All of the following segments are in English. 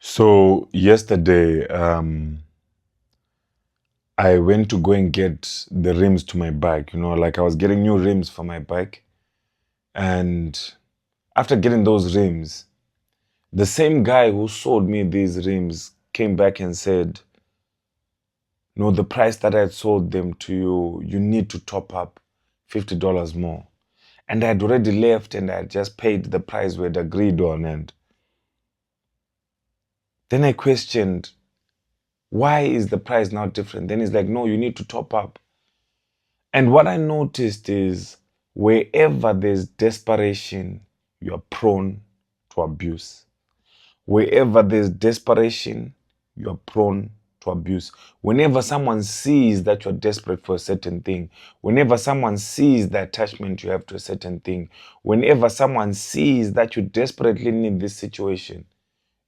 So yesterday, I went to go and get the rims to my bike. Like I was getting new rims for my bike. And after getting those rims, the same guy who sold me these rims came back and said, no, the price that I had sold them to you, you need to top up $50 more. And I had already left and I had just paid the price we had agreed on. And then I questioned, why is the price now different? Then he's like, no, you need to top up. And what I noticed is wherever there's desperation, you're prone to abuse. Wherever there's desperation, you're prone to abuse. Whenever someone sees that you're desperate for a certain thing, whenever someone sees the attachment you have to a certain thing, whenever someone sees that you desperately need this situation,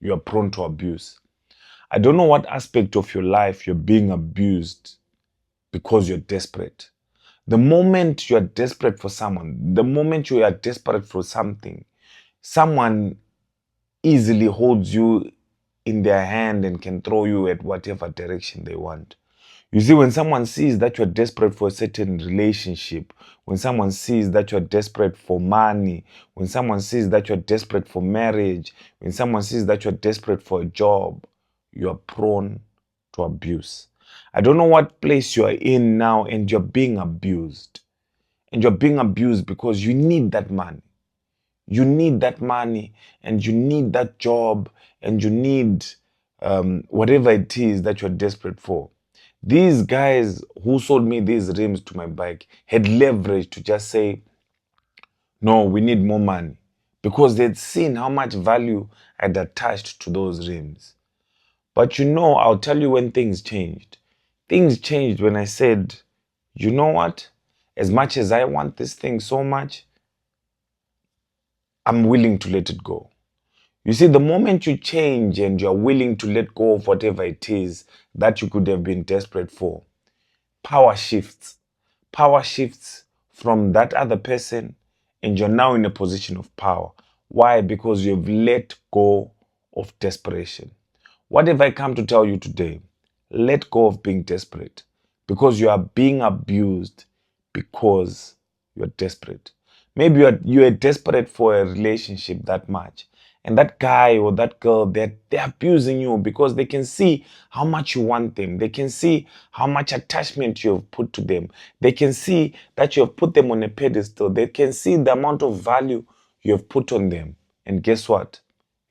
you're prone to abuse. I don't know what aspect of your life you're being abused because you're desperate. The moment you are desperate for someone, the moment you are desperate for something, someone easily holds you in their hand and can throw you at whatever direction they want. You see, when someone sees that you're desperate for a certain relationship, when someone sees that you're desperate for money, when someone sees that you're desperate for marriage, when someone sees that you're desperate for a job, you're prone to abuse. I don't know what place you're in now and you're being abused. And you're being abused because you need that money. You need that money and you need that job and you need whatever it is that you're desperate for. These guys who sold me these rims to my bike had leverage to just say, no, we need more money, because they'd seen how much value I'd attached to those rims. But I'll tell you when things changed. Things changed when I said, you know what? As much as I want this thing so much, I'm willing to let it go. You see, the moment you change and you're willing to let go of whatever it is that you could have been desperate for, power shifts. Power shifts from that other person and you're now in a position of power. Why? Because you've let go of desperation. What have I come to tell you today? Let go of being desperate, because you are being abused because you're desperate. Maybe you're desperate for a relationship that much. And that guy or that girl, they're abusing you because they can see how much you want them. They can see how much attachment you have put to them. They can see that you have put them on a pedestal. They can see the amount of value you have put on them. And guess what?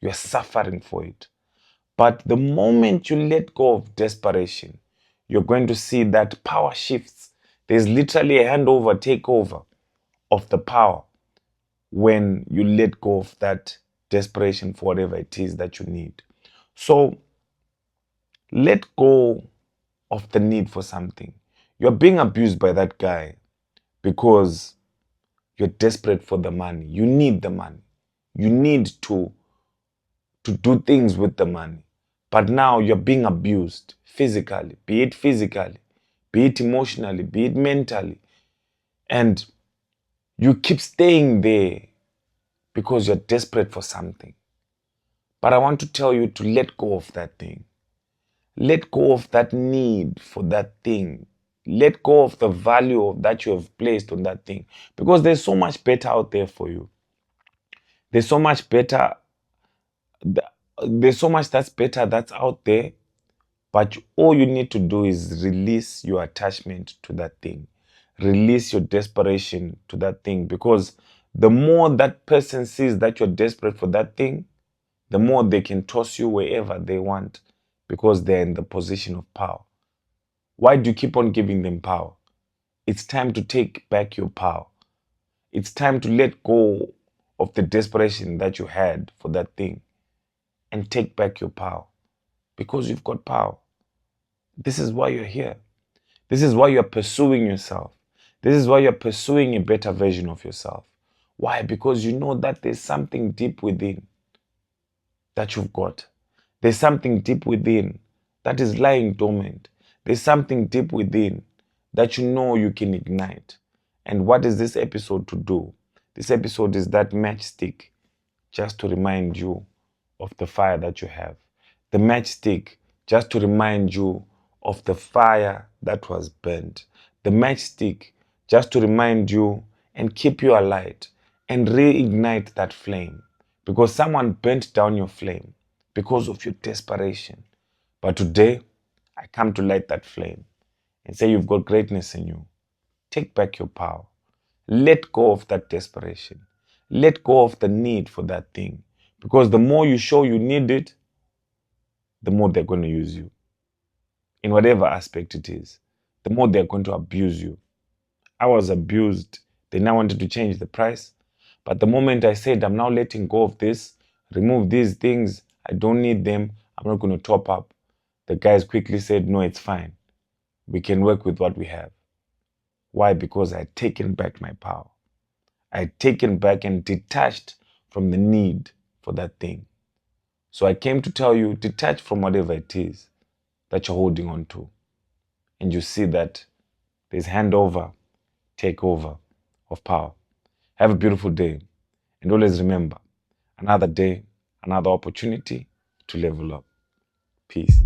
You're suffering for it. But the moment you let go of desperation, you're going to see that power shifts. There's literally a handover, takeover of the power when you let go of that desperation for whatever it is that you need. So let go of the need for something. You're being abused by that guy because you're desperate for the money. You need the money. You need to do things with the money. But now you're being abused physically, be it emotionally, be it mentally. And you keep staying there because you're desperate for something. But I want to tell you to let go of that thing. Let go of that need for that thing. Let go of the value of that you have placed on that thing. Because there's so much better out there for you. There's so much better. There's so much that's better that's out there. But all you need to do is release your attachment to that thing. Release your desperation to that thing. Because the more that person sees that you're desperate for that thing, the more they can toss you wherever they want, because they're in the position of power. Why do you keep on giving them power? It's time to take back your power. It's time to let go of the desperation that you had for that thing and take back your power, because you've got power. This is why you're here. This is why you're pursuing yourself. This is why you're pursuing a better version of yourself. Why? Because you know that there's something deep within that you've got. There's something deep within that is lying dormant. There's something deep within that you know you can ignite. And what is this episode to do? This episode is that matchstick, just to remind you of the fire that you have. the matchstick just to remind you of the fire that was burnt. The matchstick just to remind you and keep you alight and reignite that flame. Because someone burnt down your flame because of your desperation. But today, I come to light that flame and say you've got greatness in you. Take back your power. Let go of that desperation. Let go of the need for that thing. Because the more you show you need it, the more they're going to use you. In whatever aspect it is, the more they're going to abuse you. I was abused. They now wanted to change the price. But the moment I said, I'm now letting go of this, remove these things, I don't need them, I'm not going to top up, the guys quickly said, no, it's fine. We can work with what we have. Why? Because I had taken back my power. I had taken back and detached from the need for that thing. So I came to tell you, detach from whatever it is that you're holding on to. And you see that there's handover, takeover of power. Have a beautiful day. And always remember, another day, another opportunity to level up. Peace.